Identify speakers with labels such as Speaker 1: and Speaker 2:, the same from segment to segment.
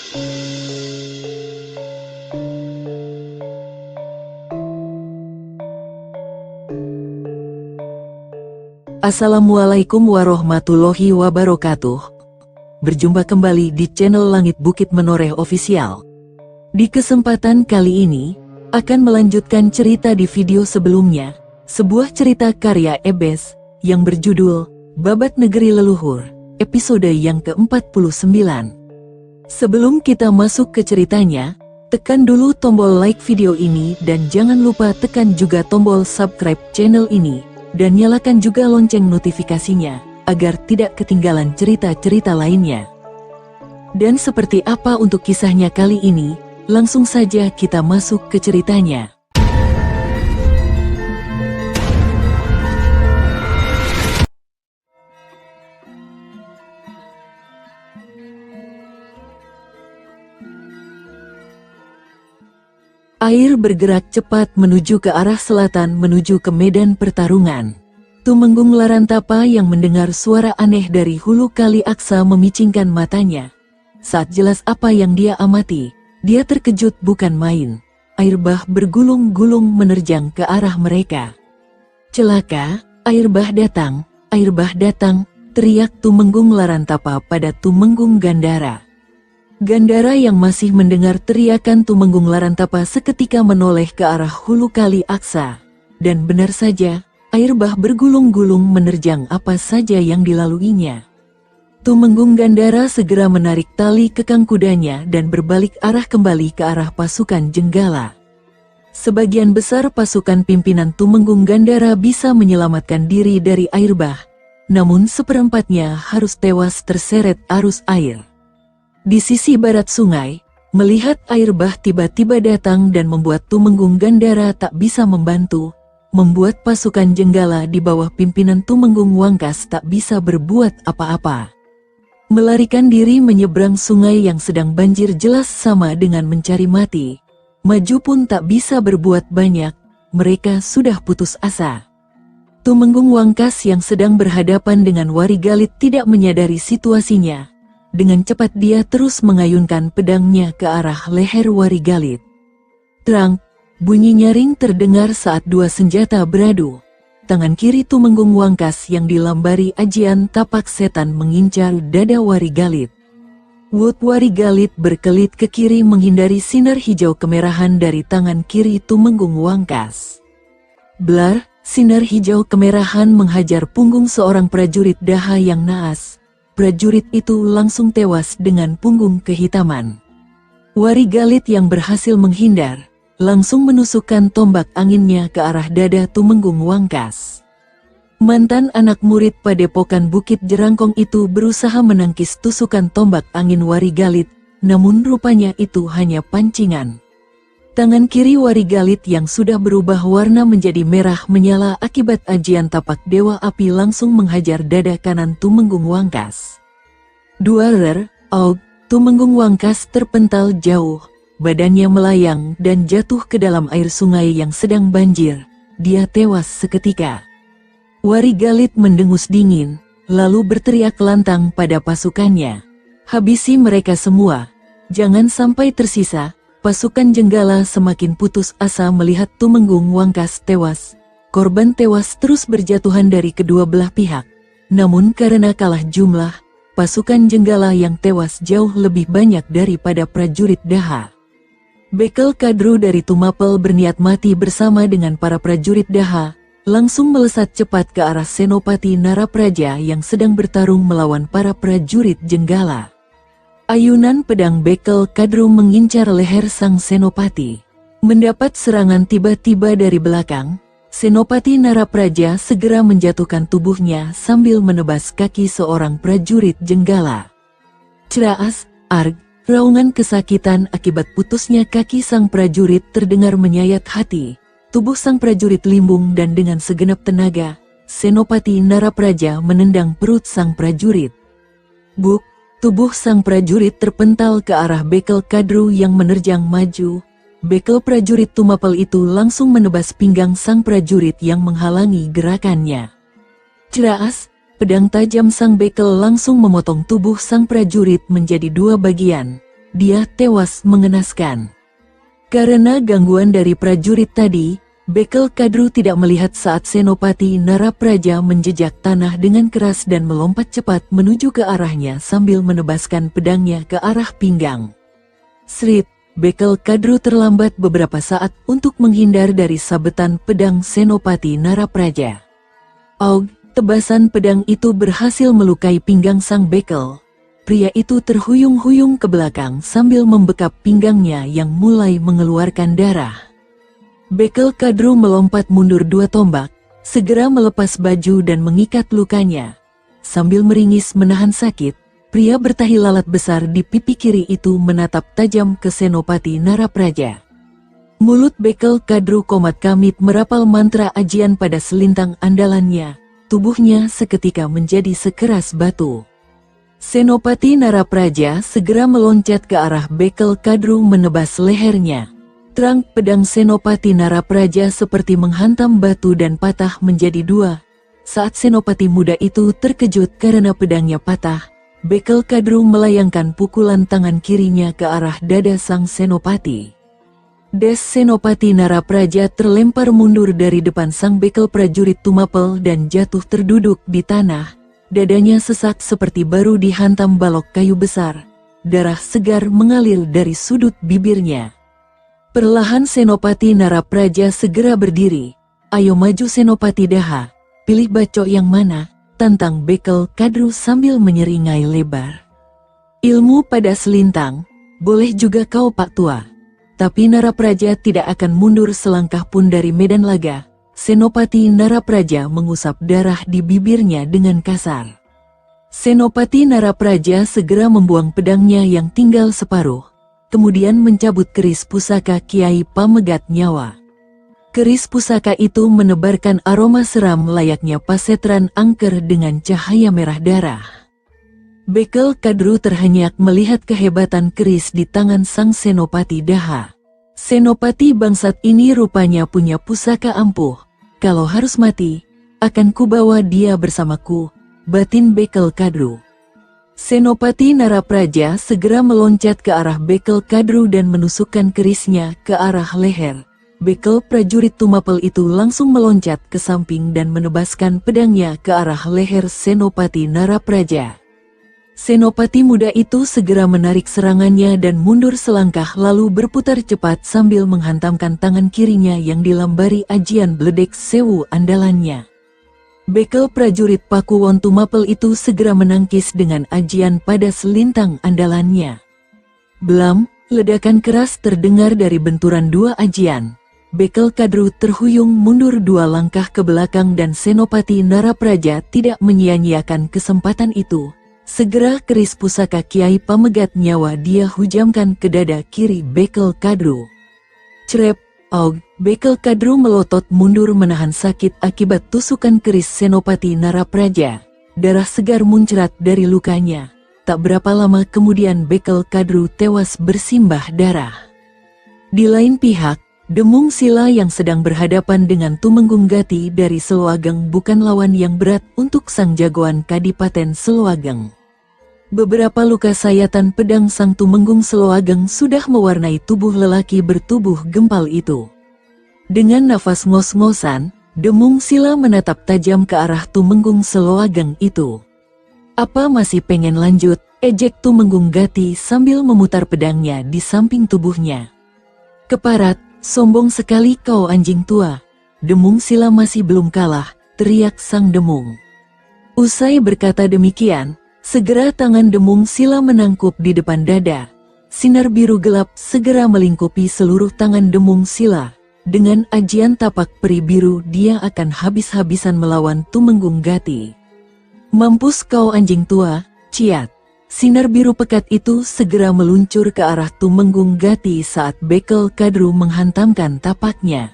Speaker 1: Assalamualaikum warahmatullahi wabarakatuh. Berjumpa kembali di channel Langit Bukit Menoreh Official. Di kesempatan kali ini, akan melanjutkan cerita di video sebelumnya, sebuah cerita karya Ebes, yang berjudul, Babat Negeri Leluhur, episode yang ke-49. Sebelum kita masuk ke ceritanya, tekan dulu tombol like video ini dan jangan lupa tekan juga tombol subscribe channel ini. Dan nyalakan juga lonceng notifikasinya, agar tidak ketinggalan cerita-cerita lainnya. Dan seperti apa untuk kisahnya kali ini, langsung saja kita masuk ke ceritanya. Air bergerak cepat menuju ke arah selatan menuju ke medan pertarungan. Tumenggung Larantapa yang mendengar suara aneh dari hulu kali Aksa memicingkan matanya. Saat jelas apa yang dia amati, dia terkejut bukan main. Air bah bergulung-gulung menerjang ke arah mereka. Celaka, air bah datang, teriak Tumenggung Larantapa pada Tumenggung Gandara. Gandara yang masih mendengar teriakan Tumenggung Larantapa seketika menoleh ke arah hulu kali Aksa. Dan benar saja, air bah bergulung-gulung menerjang apa saja yang dilaluinya. Tumenggung Gandara segera menarik tali kekang kudanya dan berbalik arah kembali ke arah pasukan Jenggala. Sebagian besar pasukan pimpinan Tumenggung Gandara bisa menyelamatkan diri dari air bah, namun seperempatnya harus tewas terseret arus air. Di sisi barat sungai, melihat air bah tiba-tiba datang dan membuat Tumenggung Gandara tak bisa membantu, membuat pasukan Jenggala di bawah pimpinan Tumenggung Wangkas tak bisa berbuat apa-apa. Melarikan diri menyeberang sungai yang sedang banjir jelas sama dengan mencari mati. Maju pun tak bisa berbuat banyak, mereka sudah putus asa. Tumenggung Wangkas yang sedang berhadapan dengan Warigalit tidak menyadari situasinya. Dengan cepat dia terus mengayunkan pedangnya ke arah leher Warigalit. Terang, bunyi nyaring terdengar saat dua senjata beradu. Tangan kiri Tumenggung Wangkas yang dilambari ajian tapak setan mengincar dada Warigalit. Wut Warigalit berkelit ke kiri menghindari sinar hijau kemerahan dari tangan kiri Tumenggung Wangkas. Blar, sinar hijau kemerahan menghajar punggung seorang prajurit Daha yang naas. Prajurit itu langsung tewas dengan punggung kehitaman. Warigalit yang berhasil menghindar, langsung menusukkan tombak anginnya ke arah dada Tumenggung Wangkas. Mantan anak murid padepokan Bukit Jerangkong itu berusaha menangkis tusukan tombak angin Warigalit, namun rupanya itu hanya pancingan. Tangan kiri Warigalit yang sudah berubah warna menjadi merah menyala akibat ajian tapak Dewa Api langsung menghajar dada kanan Tumenggung Wangkas. Tumenggung Wangkas terpental jauh, badannya melayang dan jatuh ke dalam air sungai yang sedang banjir. Dia tewas seketika. Warigalit mendengus dingin, lalu berteriak lantang pada pasukannya. Habisi mereka semua, jangan sampai tersisa. Pasukan Jenggala semakin putus asa melihat Tumenggung Wangkas tewas. Korban tewas terus berjatuhan dari kedua belah pihak. Namun karena kalah jumlah, pasukan Jenggala yang tewas jauh lebih banyak daripada prajurit Daha. Bekel Kadru dari Tumapel berniat mati bersama dengan para prajurit Daha, langsung melesat cepat ke arah Senopati Narapraja yang sedang bertarung melawan para prajurit Jenggala. Ayunan pedang Bekel Kadru mengincar leher sang Senopati. Mendapat serangan tiba-tiba dari belakang, Senopati Narapraja segera menjatuhkan tubuhnya sambil menebas kaki seorang prajurit Jenggala. Ceraas, raungan kesakitan akibat putusnya kaki sang prajurit terdengar menyayat hati. Tubuh sang prajurit limbung dan dengan segenap tenaga, Senopati Narapraja menendang perut sang prajurit. Buk! Tubuh sang prajurit terpental ke arah Bekel Kadru yang menerjang maju. Bekel prajurit Tumapel itu langsung menebas pinggang sang prajurit yang menghalangi gerakannya. Ceraas, pedang tajam sang Bekel langsung memotong tubuh sang prajurit menjadi dua bagian. dia tewas mengenaskan. Karena gangguan dari prajurit tadi, Bekel Kadru tidak melihat saat Senopati Narapraja menjejak tanah dengan keras dan melompat cepat menuju ke arahnya sambil menebaskan pedangnya ke arah pinggang. Srit, Bekel Kadru terlambat beberapa saat untuk menghindar dari sabetan pedang Senopati Narapraja. Tebasan pedang itu berhasil melukai pinggang sang bekel. Pria itu terhuyung-huyung ke belakang sambil membekap pinggangnya yang mulai mengeluarkan darah. Bekel Kadru melompat mundur 2 tombak, segera melepas baju dan mengikat lukanya. Sambil meringis menahan sakit, pria bertahi lalat besar di pipi kiri itu menatap tajam ke Senopati Narapraja. Mulut Bekel Kadru komat kamit merapal mantra ajian pada selintang andalannya. Tubuhnya seketika menjadi sekeras batu. Senopati Narapraja segera meloncat ke arah Bekel Kadru menebas lehernya. Terang pedang Senopati Narapraja seperti menghantam batu dan patah menjadi 2. Saat Senopati muda itu terkejut karena pedangnya patah, Bekel Kadru melayangkan pukulan tangan kirinya ke arah dada sang Senopati. Senopati Narapraja terlempar mundur dari depan sang bekel prajurit Tumapel dan jatuh terduduk di tanah. Dadanya sesak seperti baru dihantam balok kayu besar. Darah segar mengalir dari sudut bibirnya. Perlahan Senopati Narapraja segera berdiri. "Ayo maju Senopati Daha, pilih bacok yang mana?" tantang Bekel Kadru sambil menyeringai lebar. "Ilmu pada selintang, boleh juga kau Pak Tua." Tapi Narapraja tidak akan mundur selangkah pun dari medan laga. Senopati Narapraja mengusap darah di bibirnya dengan kasar. Senopati Narapraja segera membuang pedangnya yang tinggal separuh, kemudian mencabut keris pusaka Kiai Pamegat Nyawa. Keris pusaka itu menebarkan aroma seram layaknya pasetran angker dengan cahaya merah darah. Bekel Kadru terhenyak melihat kehebatan keris di tangan sang Senopati Daha. Senopati bangsat ini rupanya punya pusaka ampuh. Kalau harus mati, akan kubawa dia bersamaku, batin Bekel Kadru. Senopati Narapraja segera meloncat ke arah Bekel Kadru dan menusukkan kerisnya ke arah leher. Bekel prajurit Tumapel itu langsung meloncat ke samping dan menebaskan pedangnya ke arah leher Senopati Narapraja. Senopati muda itu segera menarik serangannya dan mundur selangkah lalu berputar cepat sambil menghantamkan tangan kirinya yang dilambari ajian Bledek Sewu andalannya. Bekel prajurit Pakuwon Tumapel itu segera menangkis dengan ajian pada selintang andalannya. Blam, ledakan keras terdengar dari benturan 2 ajian. Bekel Kadru terhuyung mundur 2 langkah ke belakang dan Senopati Narapraja tidak menyia-nyiakan kesempatan itu. Segera keris pusaka Kiai Pamegat Nyawa dia hujamkan ke dada kiri Bekel Kadru. Cerep, Bekel Kadru melotot mundur menahan sakit akibat tusukan keris Senopati Narapraja. Darah segar muncrat dari lukanya. Tak berapa lama kemudian Bekel Kadru tewas bersimbah darah. Di lain pihak, Demung Sila yang sedang berhadapan dengan Tumenggung Gati dari Seloageng bukan lawan yang berat untuk sang jagoan Kadipaten Seloageng. Beberapa luka sayatan pedang sang Tumenggung Seloageng sudah mewarnai tubuh lelaki bertubuh gempal itu. Dengan nafas ngos-ngosan, Demung Sila menatap tajam ke arah Tumenggung Seloageng itu. "Apa masih pengen lanjut?" ejek Tumenggung Gati sambil memutar pedangnya di samping tubuhnya. "Keparat, sombong sekali kau anjing tua. Demung Sila masih belum kalah," teriak sang Demung. Usai berkata demikian, segera tangan Demung Sila menangkup di depan dada. Sinar biru gelap segera melingkupi seluruh tangan Demung Sila. Dengan ajian tapak peri biru dia akan habis-habisan melawan Tumenggung Gati. "Mampus kau anjing tua, ciat." Sinar biru pekat itu segera meluncur ke arah Tumenggung Gati saat Bekel Kadru menghantamkan tapaknya.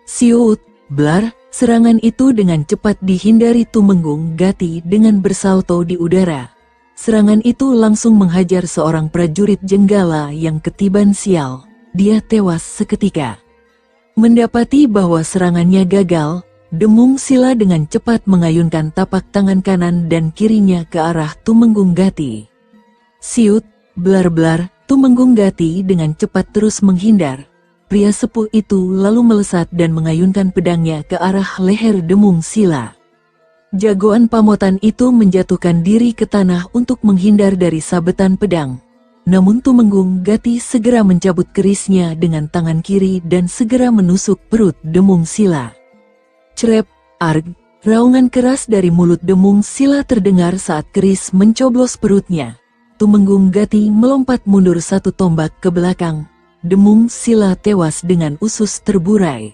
Speaker 1: Siut, blar, serangan itu dengan cepat dihindari Tumenggung Gati dengan bersalto di udara. Serangan itu langsung menghajar seorang prajurit Jenggala yang ketiban sial. Dia tewas seketika. Mendapati bahwa serangannya gagal, Demung Sila dengan cepat mengayunkan tapak tangan kanan dan kirinya ke arah Tumenggung Gati. Siut, blar-blar, Tumenggung Gati dengan cepat terus menghindar. Pria sepuh itu lalu melesat dan mengayunkan pedangnya ke arah leher Demung Sila. Jagoan pamotan itu menjatuhkan diri ke tanah untuk menghindar dari sabetan pedang. Namun Tumenggung Gati segera mencabut kerisnya dengan tangan kiri dan segera menusuk perut Demung Sila. Crep, arg, raungan keras dari mulut Demung Sila terdengar saat keris mencoblos perutnya. Tumenggung Gati melompat mundur 1 tombak ke belakang. Demung Sila tewas dengan usus terburai.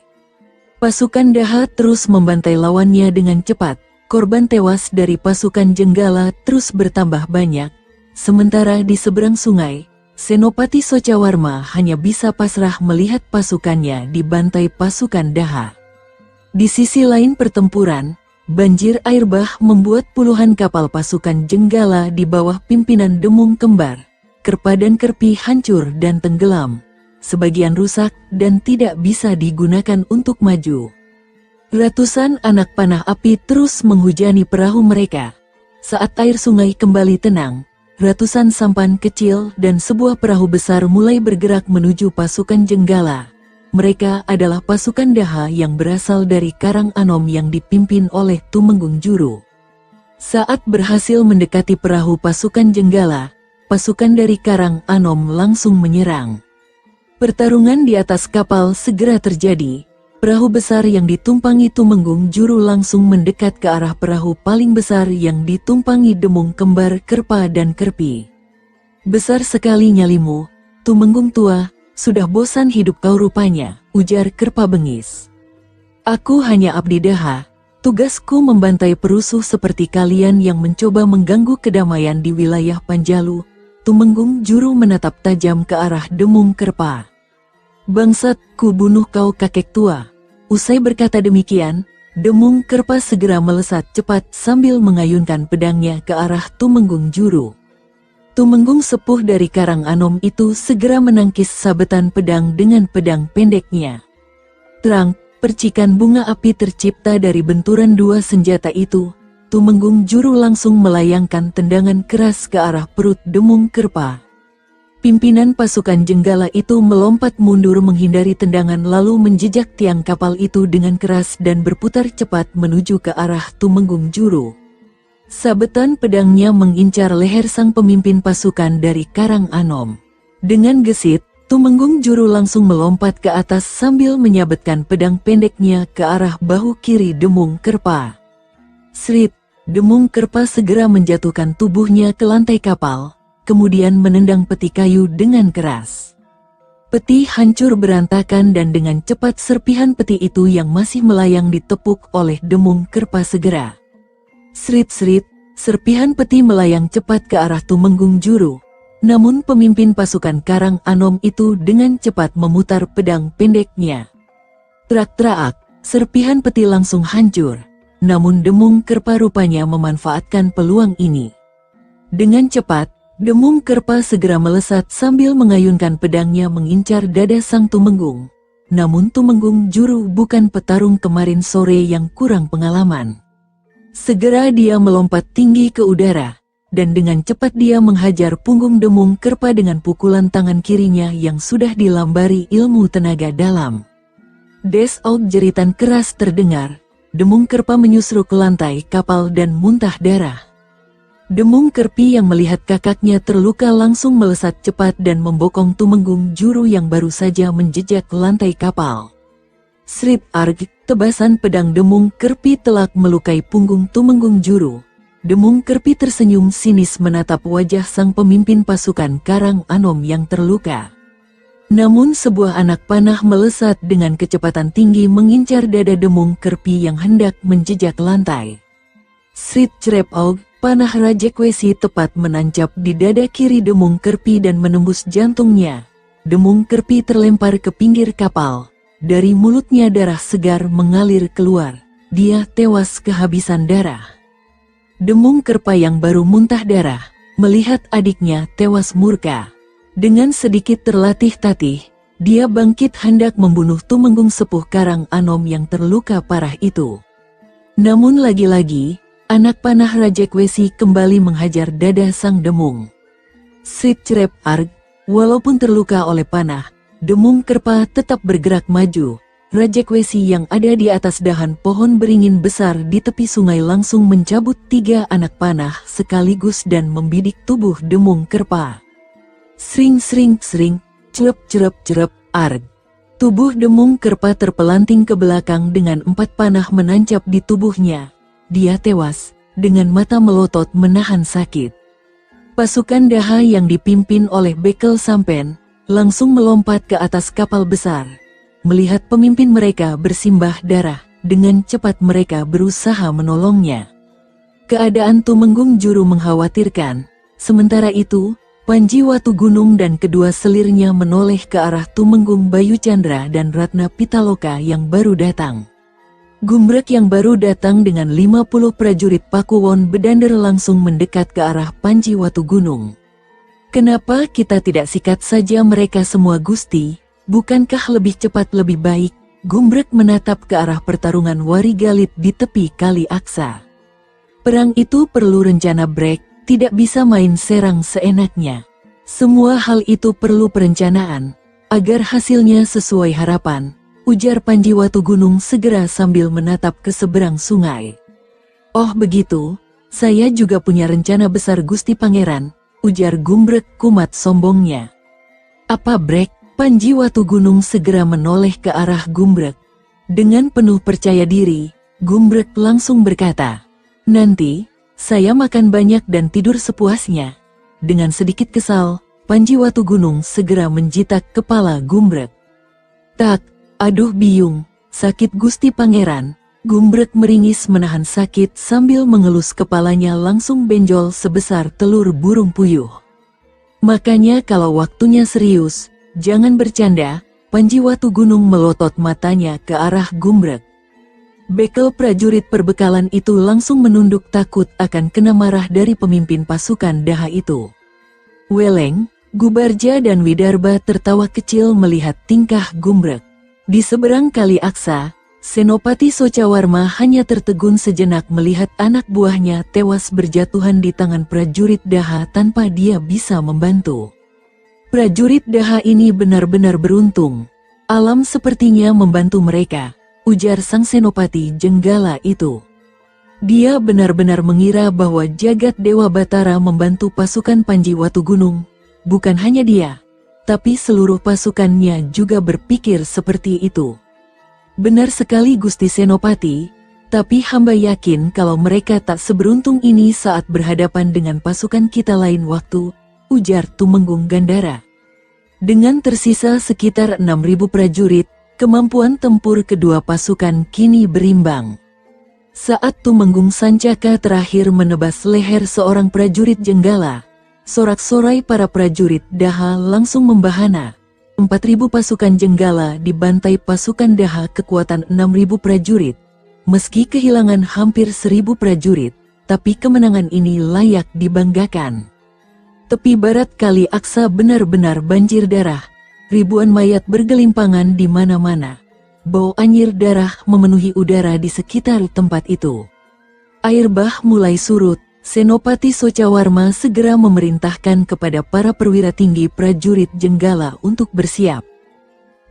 Speaker 1: Pasukan Daha terus membantai lawannya dengan cepat. Korban tewas dari pasukan Jenggala terus bertambah banyak. Sementara di seberang sungai, Senopati Socawarma hanya bisa pasrah melihat pasukannya dibantai pasukan Daha. Di sisi lain pertempuran, banjir air bah membuat puluhan kapal pasukan Jenggala di bawah pimpinan Demung Kembar, Kerpa dan Kerpi hancur dan tenggelam. Sebagian rusak dan tidak bisa digunakan untuk maju. Ratusan anak panah api terus menghujani perahu mereka. Saat air sungai kembali tenang, ratusan sampan kecil dan sebuah perahu besar mulai bergerak menuju pasukan Jenggala. Mereka adalah pasukan Daha yang berasal dari Karang Anom yang dipimpin oleh Tumenggung Juru. Saat berhasil mendekati perahu pasukan Jenggala, pasukan dari Karang Anom langsung menyerang. Pertarungan di atas kapal segera terjadi. Perahu besar yang ditumpangi Tumenggung Juru langsung mendekat ke arah perahu paling besar yang ditumpangi Demung Kembar, Kerpa dan Kerpi. "Besar sekali nyalimu, Tumenggung tua. Sudah bosan hidup kau rupanya," ujar Kerpa bengis. "Aku hanya abdi Daha. Tugasku membantai perusuh seperti kalian yang mencoba mengganggu kedamaian di wilayah Panjalu." Tumenggung Juru menatap tajam ke arah Demung Kerpa. "Bangsat, ku bunuh kau kakek tua." Usai berkata demikian, Demung Kerpa segera melesat cepat sambil mengayunkan pedangnya ke arah Tumenggung Juru. Tumenggung sepuh dari Karang Anom itu segera menangkis sabetan pedang dengan pedang pendeknya. Terang, percikan bunga api tercipta dari benturan dua senjata itu. Tumenggung Juru langsung melayangkan tendangan keras ke arah perut Demung Kerpa. Pimpinan pasukan Jenggala itu melompat mundur menghindari tendangan lalu menjejak tiang kapal itu dengan keras dan berputar cepat menuju ke arah Tumenggung Juru. Sabetan pedangnya mengincar leher sang pemimpin pasukan dari Karang Anom. Dengan gesit, Tumenggung Juru langsung melompat ke atas sambil menyabetkan pedang pendeknya ke arah bahu kiri Demung Kerpa. Srit, Demung Kerpa segera menjatuhkan tubuhnya ke lantai kapal, kemudian menendang peti kayu dengan keras. Peti hancur berantakan dan dengan cepat serpihan peti itu yang masih melayang ditepuk oleh Demung Kerpa segera. Srit-srit, serpihan peti melayang cepat ke arah Tumenggung Juru. Namun pemimpin pasukan Karang Anom itu dengan cepat memutar pedang pendeknya. Trak-trak, serpihan peti langsung hancur. Namun Demung Kerpa rupanya memanfaatkan peluang ini. Dengan cepat, Demung Kerpa segera melesat sambil mengayunkan pedangnya mengincar dada sang Tumenggung. Namun Tumenggung Juru bukan petarung kemarin sore yang kurang pengalaman. Segera dia melompat tinggi ke udara, dan dengan cepat dia menghajar punggung Demung Kerpa dengan pukulan tangan kirinya yang sudah dilambari ilmu tenaga dalam. Des-aug, jeritan keras terdengar. Demung Kerpa menyusruk ke lantai kapal dan muntah darah. Demung Kerpi yang melihat kakaknya terluka langsung melesat cepat dan membokong Tumenggung Juru yang baru saja menjejak lantai kapal. Srit arg, tebasan pedang Demung Kerpi telak melukai punggung Tumenggung Juru. Demung Kerpi tersenyum sinis menatap wajah sang pemimpin pasukan Karang Anom yang terluka. Namun sebuah anak panah melesat dengan kecepatan tinggi mengincar dada Demung Kerpi yang hendak menjejak lantai. Srit Crep-aug, panah Rajekwesi tepat menancap di dada kiri Demung Kerpi dan menembus jantungnya. Demung Kerpi terlempar ke pinggir kapal. Dari mulutnya darah segar mengalir keluar. Dia tewas kehabisan darah. Demung Kerpa yang baru muntah darah, melihat adiknya tewas murka. Dengan sedikit terlatih-tatih, dia bangkit hendak membunuh Tumenggung sepuh Karang Anom yang terluka parah itu. Namun lagi-lagi, anak panah Rajekwesi kembali menghajar dada sang Demung. Srit Crep arg, Walaupun terluka oleh panah, Demung Kerpa tetap bergerak maju. Rajakwesi yang ada di atas dahan pohon beringin besar di tepi sungai langsung mencabut 3 anak panah sekaligus dan membidik tubuh Demung Kerpa. Sring sring sring, cerep cerep cerep, arg. Tubuh Demung Kerpa terpelanting ke belakang dengan 4 panah menancap di tubuhnya. Dia tewas, dengan mata melotot menahan sakit. Pasukan Daha yang dipimpin oleh Bekel Sampen, langsung melompat ke atas kapal besar. Melihat pemimpin mereka bersimbah darah, dengan cepat mereka berusaha menolongnya. Keadaan Tumenggung Juru mengkhawatirkan. Sementara itu, Panji Watugunung dan kedua selirnya menoleh ke arah Tumenggung Bayu Chandra dan Ratna Pitaloka yang baru datang. Gumbrek yang baru datang dengan 50 prajurit Pakuwon Bedander langsung mendekat ke arah Panji Watugunung. Kenapa kita tidak sikat saja mereka semua, Gusti? Bukankah lebih cepat lebih baik? Gumbrek menatap ke arah pertarungan Warigalit di tepi Kali Aksa. Perang itu perlu rencana, Brek, tidak bisa main serang seenaknya. Semua hal itu perlu perencanaan, agar hasilnya sesuai harapan, ujar Panji Watugunung segera sambil menatap ke seberang sungai. Oh begitu, saya juga punya rencana besar, Gusti Pangeran, ujar Gumbrek kumat sombongnya. Apa, Brek? Panji Watugunung segera menoleh ke arah Gumbrek. Dengan penuh percaya diri, Gumbrek langsung berkata, nanti, saya makan banyak dan tidur sepuasnya. Dengan sedikit kesal, Panji Watugunung segera menjitak kepala Gumbrek. Tak, aduh biung, sakit Gusti Pangeran. Gumbrek meringis menahan sakit sambil mengelus kepalanya langsung benjol sebesar telur burung puyuh. Makanya kalau waktunya serius, jangan bercanda. Panji Watugunung melotot matanya ke arah Gumbrek. Bekel prajurit perbekalan itu langsung menunduk takut akan kena marah dari pemimpin pasukan Daha itu. Weleng, Gubarja dan Widarba tertawa kecil melihat tingkah Gumbrek. Di seberang Kali Aksa, Senopati Socawarma hanya tertegun sejenak melihat anak buahnya tewas berjatuhan di tangan prajurit Daha tanpa dia bisa membantu. Prajurit Daha ini benar-benar beruntung. Alam sepertinya membantu mereka, ujar sang Senopati Jenggala itu. Dia benar-benar mengira bahwa jagat Dewa Batara membantu pasukan Panji Watugunung. Bukan hanya dia, tapi seluruh pasukannya juga berpikir seperti itu. Benar sekali Gusti Senopati, tapi hamba yakin kalau mereka tak seberuntung ini saat berhadapan dengan pasukan kita lain waktu, ujar Tumenggung Gandara. Dengan tersisa sekitar 6.000 prajurit, kemampuan tempur kedua pasukan kini berimbang. Saat Tumenggung Sancaka terakhir menebas leher seorang prajurit Jenggala, sorak-sorai para prajurit Daha langsung membahana. 4.000 pasukan Jenggala dibantai pasukan Daha kekuatan 6.000 prajurit. Meski kehilangan hampir 1.000 prajurit, tapi kemenangan ini layak dibanggakan. Tepi barat Kali Aksa benar-benar banjir darah. Ribuan mayat bergelimpangan di mana-mana. Bau anyir darah memenuhi udara di sekitar tempat itu. Air bah mulai surut. Senopati Socawarma segera memerintahkan kepada para perwira tinggi prajurit Jenggala untuk bersiap.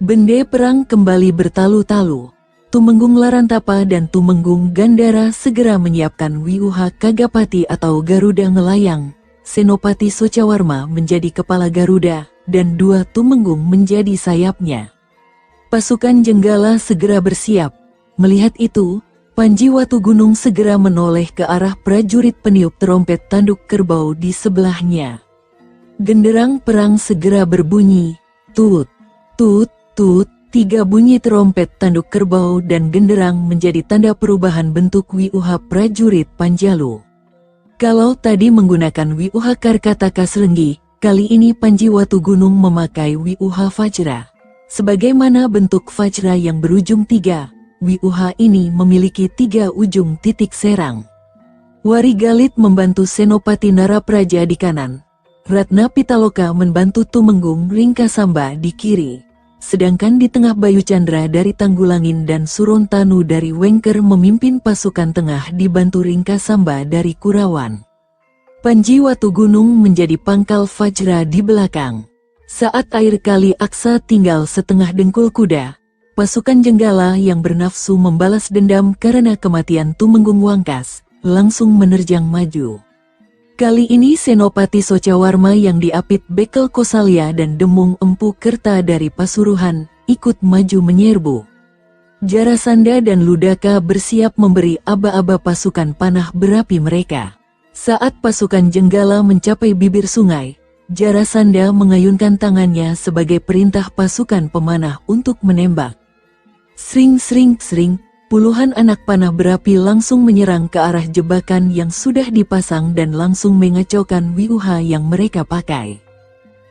Speaker 1: Bende perang kembali bertalu-talu. Tumenggung Larantapa dan Tumenggung Gandara segera menyiapkan Wiuha Kagapati atau Garuda Ngelayang. Senopati Socawarma menjadi kepala Garuda, dan 2 Tumenggung menjadi sayapnya. Pasukan Jenggala segera bersiap. Melihat itu, Panji Watugunung segera menoleh ke arah prajurit peniup terompet tanduk kerbau di sebelahnya. Genderang perang segera berbunyi, tut, tut, tut. 3 bunyi terompet tanduk kerbau dan genderang menjadi tanda perubahan bentuk Wiuha prajurit Panjalu. Kalau tadi menggunakan Wiuha Karkataka Serenggi, kali ini Panji Watugunung memakai Wiuha Vajra. Sebagaimana bentuk Vajra yang berujung 3, Wiuha ini memiliki 3 ujung titik serang. Warigalit membantu Senopati Narapraja di kanan. Ratna Pitaloka membantu Tumenggung Ringkasamba di kiri. Sedangkan di tengah Bayu Chandra dari Tanggulangin dan Surontanu dari Wengker memimpin pasukan tengah dibantu Ringkasamba dari Kurawan. Panji Watugunung menjadi pangkal Vajra di belakang. Saat air kali Aksa tinggal setengah dengkul kuda, pasukan Jenggala yang bernafsu membalas dendam karena kematian Tumenggung Wangkas, langsung menerjang maju. Kali ini Senopati Socawarma yang diapit Bekel Kosalya dan Demung Empu Kerta dari Pasuruan, ikut maju menyerbu. Jarasandha dan Ludaka bersiap memberi aba-aba pasukan panah berapi mereka. Saat pasukan Jenggala mencapai bibir sungai, Jarasandha mengayunkan tangannya sebagai perintah pasukan pemanah untuk menembak. Sring sring sring, puluhan anak panah berapi langsung menyerang ke arah jebakan yang sudah dipasang dan langsung mengacaukan wiuha yang mereka pakai.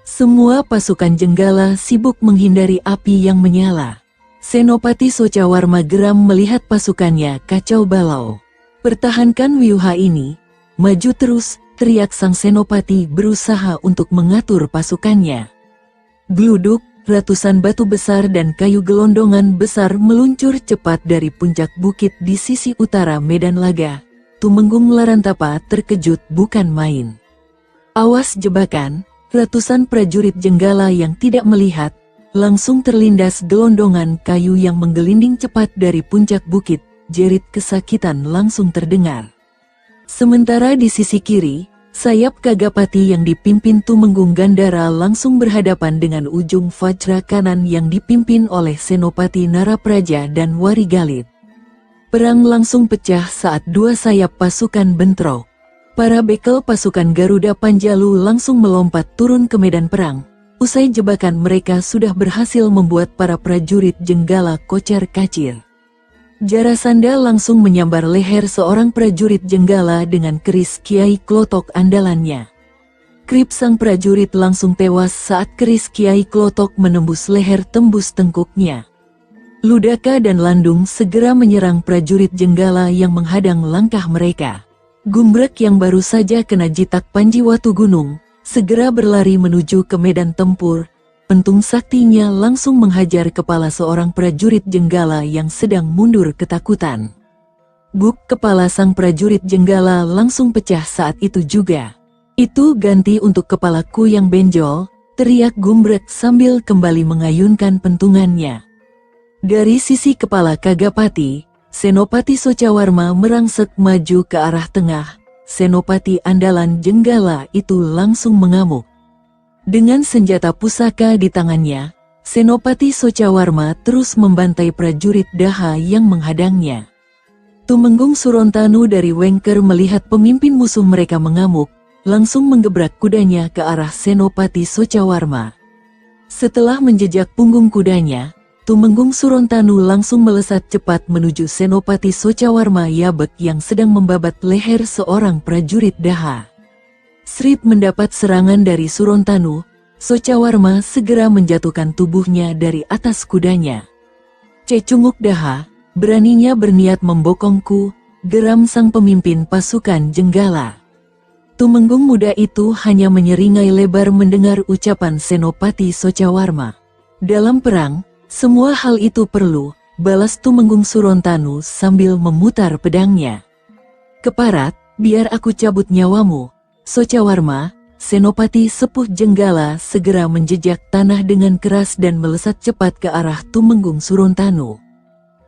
Speaker 1: Semua pasukan Jenggala sibuk menghindari api yang menyala. Senopati Socawarma geram melihat pasukannya kacau balau. "Pertahankan wiuha ini, maju terus," teriak sang senopati berusaha untuk mengatur pasukannya. Gluduk, ratusan batu besar dan kayu gelondongan besar meluncur cepat dari puncak bukit di sisi utara medan laga. Tumenggung Larantapa terkejut bukan main. Awas jebakan, ratusan prajurit Jenggala yang tidak melihat, langsung terlindas gelondongan kayu yang menggelinding cepat dari puncak bukit, jerit kesakitan langsung terdengar. Sementara di sisi kiri, sayap Kagapati yang dipimpin Tumenggung Gandara langsung berhadapan dengan ujung Vajra kanan yang dipimpin oleh Senopati Narapraja dan Warigalit. Perang langsung pecah saat dua sayap pasukan bentrok. Para bekel pasukan Garuda Panjalu langsung melompat turun ke medan perang. Usai jebakan mereka sudah berhasil membuat para prajurit Jenggala kocar-kacir. Jarasandha langsung menyambar leher seorang prajurit Jenggala dengan keris Kiai Klotok andalannya. Krip sang prajurit langsung tewas saat keris Kiai Klotok menembus leher tembus tengkuknya. Ludaka dan Landung segera menyerang prajurit Jenggala yang menghadang langkah mereka. Gumbrek yang baru saja kena jitak Panji Watu Gunung, segera berlari menuju ke medan tempur. Pentung saktinya langsung menghajar kepala seorang prajurit Jenggala yang sedang mundur ketakutan. Buk, kepala sang prajurit Jenggala langsung pecah saat itu juga. "Itu ganti untuk kepalaku yang benjol," teriak Gumbrek sambil kembali mengayunkan pentungannya. Dari sisi kepala Kagapati, Senopati Socawarma merangsek maju ke arah tengah. Senopati andalan Jenggala itu langsung mengamuk. Dengan senjata pusaka di tangannya, Senopati Socawarma terus membantai prajurit Daha yang menghadangnya. Tumenggung Surontanu dari Wengker melihat pemimpin musuh mereka mengamuk, langsung menggebrak kudanya ke arah Senopati Socawarma. Setelah menjejak punggung kudanya, Tumenggung Surontanu langsung melesat cepat menuju Senopati Socawarma Yabek yang sedang membabat leher seorang prajurit Daha. Srit mendapat serangan dari Surontanu, Socawarma segera menjatuhkan tubuhnya dari atas kudanya. "Cecunguk Daha, beraninya berniat membokongku," geram sang pemimpin pasukan Jenggala. Tumenggung muda itu hanya menyeringai lebar mendengar ucapan Senopati Socawarma. "Dalam perang, semua hal itu perlu," balas Tumenggung Surontanu sambil memutar pedangnya. "Keparat, biar aku cabut nyawamu." Socawarma, Senopati sepuh Jenggala segera menjejak tanah dengan keras dan melesat cepat ke arah Tumenggung Surontanu.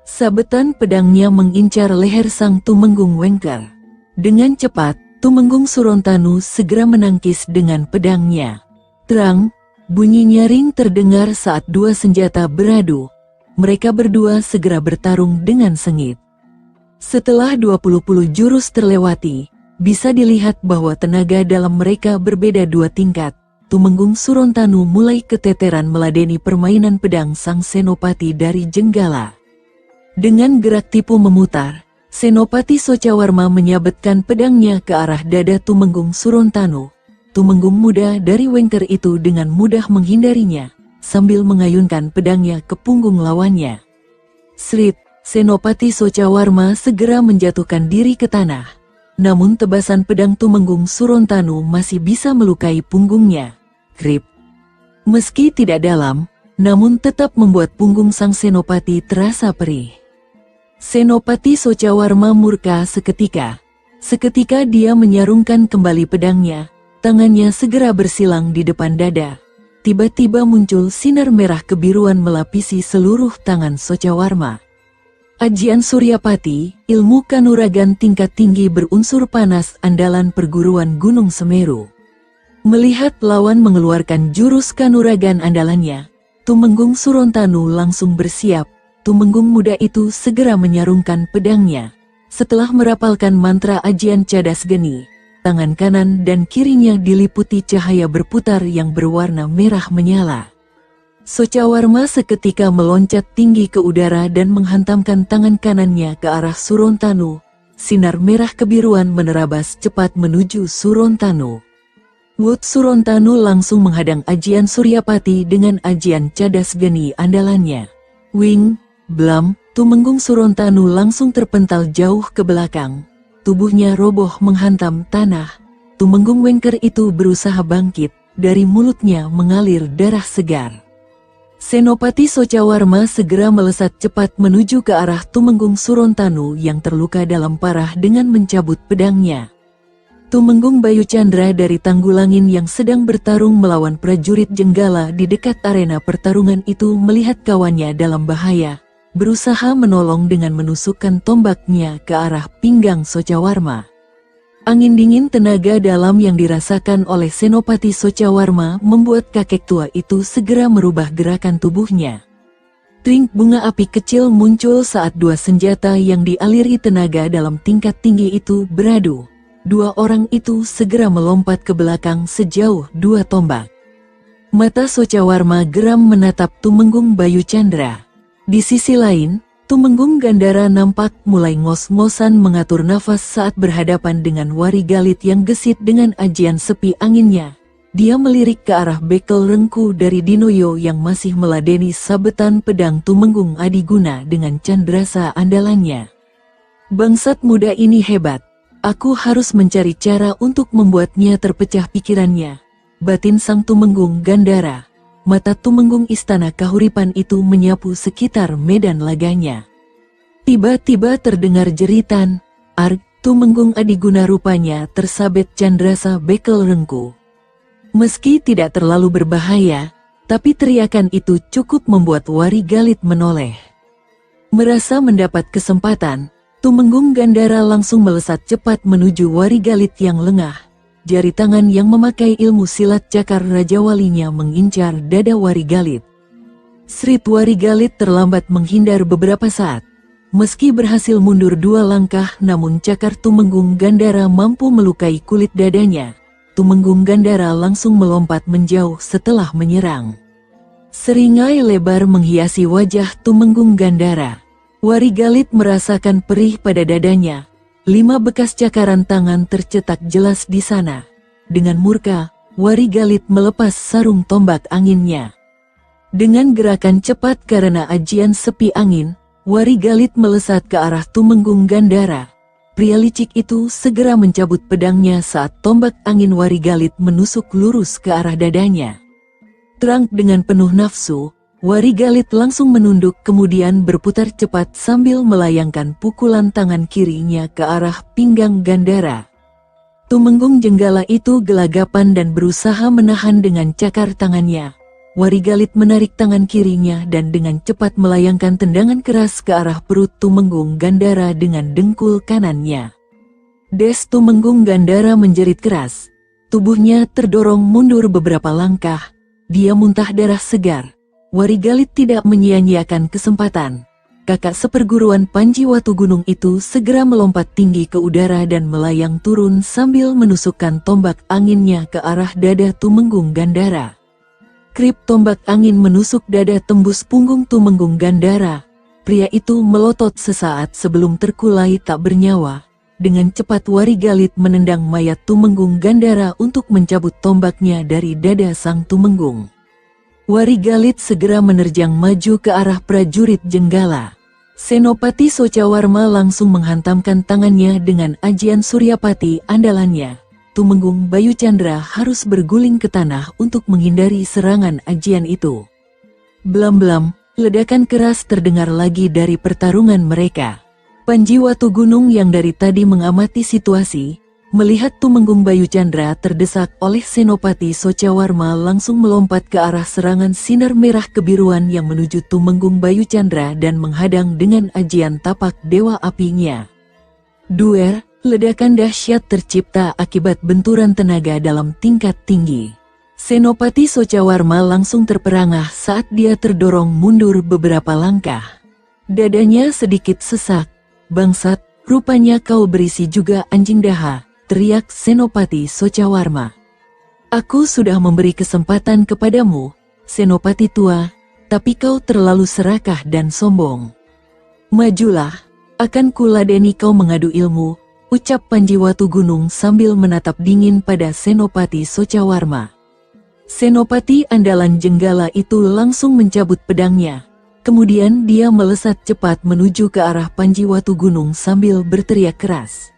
Speaker 1: Sabetan pedangnya mengincar leher sang Tumenggung Wengker. Dengan cepat, Tumenggung Surontanu segera menangkis dengan pedangnya. Terang, bunyi nyaring terdengar saat dua senjata beradu. Mereka berdua segera bertarung dengan sengit. Setelah 20 jurus terlewati, bisa dilihat bahwa tenaga dalam mereka berbeda dua tingkat. Tumenggung Surontanu mulai keteteran meladeni permainan pedang sang Senopati dari Jenggala. Dengan gerak tipu memutar, Senopati Socawarma menyabetkan pedangnya ke arah dada Tumenggung Surontanu. Tumenggung muda dari Wengker itu dengan mudah menghindarinya, sambil mengayunkan pedangnya ke punggung lawannya. Srit, Senopati Socawarma segera menjatuhkan diri ke tanah. Namun tebasan pedang Tumenggung Surontanu masih bisa melukai punggungnya. Krip. Meski tidak dalam, namun tetap membuat punggung sang Senopati terasa perih. Senopati Socawarma murka seketika. Seketika dia menyarungkan kembali pedangnya, tangannya segera bersilang di depan dada. tiba-tiba muncul sinar merah kebiruan melapisi seluruh tangan Socawarma. Ajian Suryapati, ilmu kanuragan tingkat tinggi berunsur panas andalan perguruan Gunung Semeru. Melihat lawan mengeluarkan jurus kanuragan andalannya, Tumenggung Surontanu langsung bersiap. Tumenggung muda itu segera menyarungkan pedangnya. Setelah merapalkan mantra ajian cadas geni, tangan kanan dan kirinya diliputi cahaya berputar yang berwarna merah menyala. Socawarma seketika meloncat tinggi ke udara dan menghantamkan tangan kanannya ke arah Surontanu. Sinar merah kebiruan menerabas cepat menuju Surontanu. Wut Surontanu langsung menghadang ajian Suryapati dengan ajian cadas geni andalannya. Wing, blam, Tumenggung Surontanu langsung terpental jauh ke belakang. Tubuhnya roboh menghantam tanah. Tumenggung Wengker itu berusaha bangkit, dari mulutnya mengalir darah segar. Senopati Socawarma segera melesat cepat menuju ke arah Tumenggung Surontanu yang terluka dalam parah dengan mencabut pedangnya. Tumenggung Bayu Chandra dari Tanggulangin yang sedang bertarung melawan prajurit Jenggala di dekat arena pertarungan itu melihat kawannya dalam bahaya, berusaha menolong dengan menusukkan tombaknya ke arah pinggang Socawarma. Angin dingin tenaga dalam yang dirasakan oleh Senopati Socawarma membuat kakek tua itu segera merubah gerakan tubuhnya. Tring bunga api kecil muncul saat dua senjata yang dialiri tenaga dalam tingkat tinggi itu beradu. Dua orang itu segera melompat ke belakang sejauh 2 tombak. Mata Socawarma geram menatap Tumenggung Bayu Chandra. Di sisi lain, Tumenggung Gandara nampak mulai ngos-ngosan mengatur nafas saat berhadapan dengan Wari Galit yang gesit dengan ajian sepi anginnya. Dia melirik ke arah bekel rengku dari Dinoyo yang masih meladeni sabetan pedang Tumenggung Adiguna dengan candrasa andalannya. Bangsat muda ini hebat. Aku harus mencari cara untuk membuatnya terpecah pikirannya. Batin sang Tumenggung Gandara. Mata Tumenggung Istana Kahuripan itu menyapu sekitar medan laganya. Tiba-tiba terdengar jeritan. Arg, Tumenggung Adiguna rupanya tersabet candrasa bekel rengku. Meski tidak terlalu berbahaya, tapi teriakan itu cukup membuat Wari Galit menoleh. Merasa mendapat kesempatan, Tumenggung Gandara langsung melesat cepat menuju Wari Galit yang lengah. Jari tangan yang memakai ilmu silat cakar Raja Walinya mengincar dada Wari Galit. Srit Wari Galit terlambat menghindar beberapa saat. Meski berhasil mundur 2 langkah, namun cakar Tumenggung Gandara mampu melukai kulit dadanya. Tumenggung Gandara langsung melompat menjauh setelah menyerang. Seringai lebar menghiasi wajah Tumenggung Gandara. Wari Galit merasakan perih pada dadanya. 5 bekas cakaran tangan tercetak jelas di sana. Dengan murka, Wari Galit melepas sarung tombak anginnya. Dengan gerakan cepat karena ajian sepi angin, Wari Galit melesat ke arah Tumenggung Gandara. Pria licik itu segera mencabut pedangnya saat tombak angin Wari Galit menusuk lurus ke arah dadanya. Terang dengan penuh nafsu, Wari Galit langsung menunduk kemudian berputar cepat sambil melayangkan pukulan tangan kirinya ke arah pinggang Gandara. Tumenggung Jenggala itu gelagapan dan berusaha menahan dengan cakar tangannya. Wari Galit menarik tangan kirinya dan dengan cepat melayangkan tendangan keras ke arah perut Tumenggung Gandara dengan dengkul kanannya. Des Tumenggung Gandara menjerit keras. Tubuhnya terdorong mundur beberapa langkah. Dia muntah darah segar. Wari Galit tidak menyia-nyiakan kesempatan. Kakak seperguruan Panji Watu Gunung itu segera melompat tinggi ke udara dan melayang turun sambil menusukkan tombak anginnya ke arah dada Tumenggung Gandara. Krip tombak angin menusuk dada tembus punggung Tumenggung Gandara. Pria itu melotot sesaat sebelum terkulai tak bernyawa. Dengan cepat Wari Galit menendang mayat Tumenggung Gandara untuk mencabut tombaknya dari dada sang Tumenggung. Wari Galit segera menerjang maju ke arah prajurit Jenggala. Senopati Socawarma langsung menghantamkan tangannya dengan ajian Suryapati andalannya. Tumenggung Bayu Chandra harus berguling ke tanah untuk menghindari serangan ajian itu. Blam-blam, ledakan keras terdengar lagi dari pertarungan mereka. Panji Watu Gunung yang dari tadi mengamati situasi, Melihat Tumenggung Bayu Chandra terdesak oleh Senopati Socawarma langsung melompat ke arah serangan sinar merah kebiruan yang menuju Tumenggung Bayu Chandra dan menghadang dengan ajian tapak dewa apinya. Duer, ledakan dahsyat tercipta akibat benturan tenaga dalam tingkat tinggi. Senopati Socawarma langsung terperangah saat dia terdorong mundur beberapa langkah. Dadanya sedikit sesak. "Bangsat, rupanya kau berisi juga anjing daha," teriak Senopati Socawarma. "Aku sudah memberi kesempatan kepadamu, Senopati tua, tapi kau terlalu serakah dan sombong. Majulah, akan kuladeni kau mengadu ilmu," ucap Panji Watugunung sambil menatap dingin pada Senopati Socawarma. Senopati andalan Jenggala itu langsung mencabut pedangnya. Kemudian dia melesat cepat menuju ke arah Panji Watugunung sambil berteriak keras.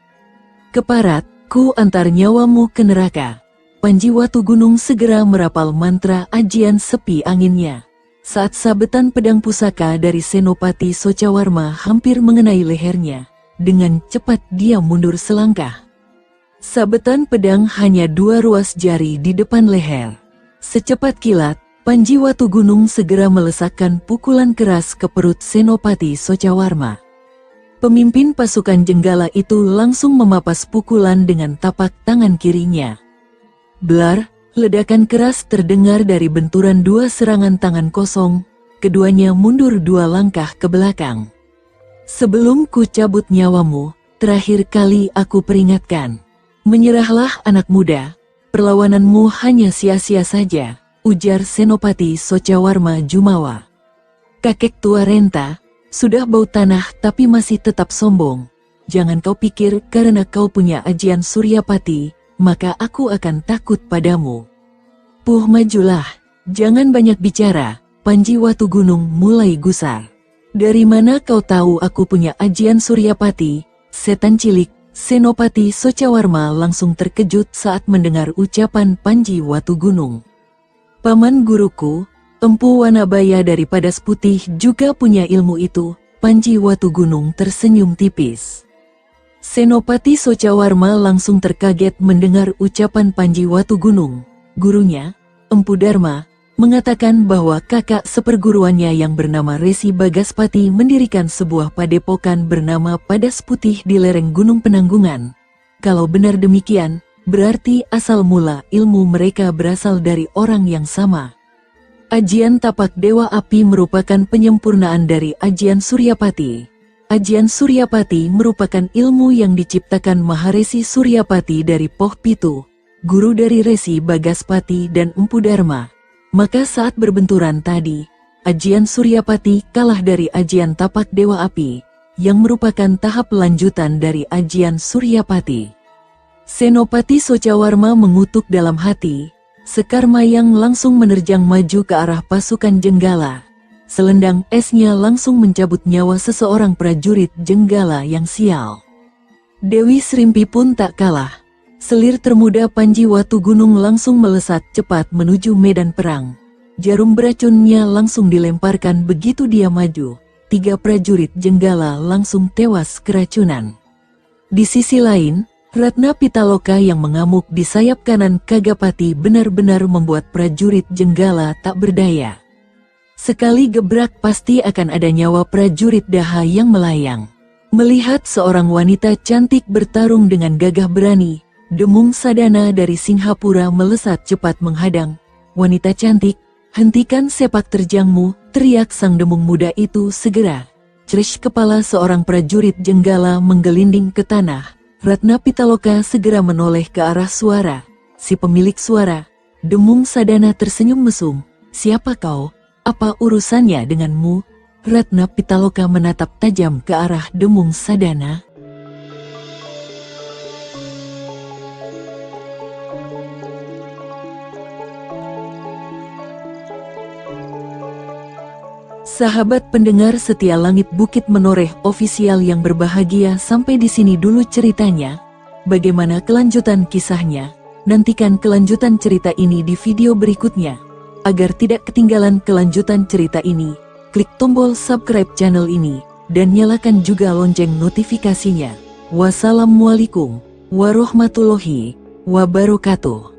Speaker 1: "Keparat, ku antar nyawamu ke neraka." Panji Watugunung segera merapal mantra ajian sepi anginnya. Saat sabetan pedang pusaka dari Senopati Socawarma hampir mengenai lehernya, dengan cepat dia mundur selangkah. Sabetan pedang hanya 2 ruas jari di depan leher. Secepat kilat, Panji Watugunung segera melesakkan pukulan keras ke perut Senopati Socawarma. Pemimpin pasukan Jenggala itu langsung memapas pukulan dengan tapak tangan kirinya. Blar, ledakan keras terdengar dari benturan 2 serangan tangan kosong, keduanya mundur 2 langkah ke belakang. "Sebelum ku cabut nyawamu, terakhir kali aku peringatkan. Menyerahlah anak muda, perlawananmu hanya sia-sia saja," ujar Senopati Socawarma jumawa. "Kakek tua renta, sudah bau tanah tapi masih tetap sombong. Jangan kau pikir karena kau punya ajian Suryapati, maka aku akan takut padamu. Puh, majulah, jangan banyak bicara." Panji Watugunung mulai gusar. "Dari mana kau tahu aku punya ajian Suryapati, setan cilik?" Senopati Socawarma langsung terkejut saat mendengar ucapan Panji Watugunung. "Paman guruku, Empu Wanabaya dari Padas Putih juga punya ilmu itu." Panji Watugunung tersenyum tipis. Senopati Socawarma langsung terkaget mendengar ucapan Panji Watugunung. Gurunya, Empu Dharma, mengatakan bahwa kakak seperguruannya yang bernama Resi Bagaspati mendirikan sebuah padepokan bernama Padas Putih di lereng Gunung Penanggungan. Kalau benar demikian, berarti asal mula ilmu mereka berasal dari orang yang sama. Ajian tapak dewa api merupakan penyempurnaan dari ajian Suryapati. Ajian Suryapati merupakan ilmu yang diciptakan Maharesi Suryapati dari Poh Pitu, guru dari Resi Bagaspati dan Empu Dharma. Maka saat berbenturan tadi, ajian Suryapati kalah dari ajian tapak dewa api, yang merupakan tahap lanjutan dari ajian Suryapati. Senopati Socawarma mengutuk dalam hati. Sekar Mayang langsung menerjang maju ke arah pasukan Jenggala. Selendang esnya langsung mencabut nyawa seseorang prajurit Jenggala yang sial. Dewi Srimpi pun tak kalah. Selir termuda Panji Watugunung langsung melesat cepat menuju medan perang. Jarum beracunnya langsung dilemparkan begitu dia maju. 3 prajurit Jenggala langsung tewas keracunan. Di sisi lain, Ratna Pitaloka yang mengamuk di sayap kanan Kagapati benar-benar membuat prajurit Jenggala tak berdaya. Sekali gebrak pasti akan ada nyawa prajurit daha yang melayang. Melihat seorang wanita cantik bertarung dengan gagah berani, Demung Sadana dari Singhapura melesat cepat menghadang. "Wanita cantik, hentikan sepak terjangmu," teriak sang demung muda itu segera. Ceresh, kepala seorang prajurit Jenggala menggelinding ke tanah. Ratna Pitaloka segera menoleh ke arah suara. Si pemilik suara, Demung Sadana, tersenyum mesum. "Siapa kau? Apa urusannya denganmu?" Ratna Pitaloka menatap tajam ke arah Demung Sadana. Sahabat pendengar setia Langit Bukit Menoreh official yang berbahagia, sampai di sini dulu ceritanya. Bagaimana kelanjutan kisahnya? Nantikan kelanjutan cerita ini di video berikutnya. Agar tidak ketinggalan kelanjutan cerita ini, klik tombol subscribe channel ini dan nyalakan juga lonceng notifikasinya. Wassalamualaikum. warahmatullahi wabarakatuh.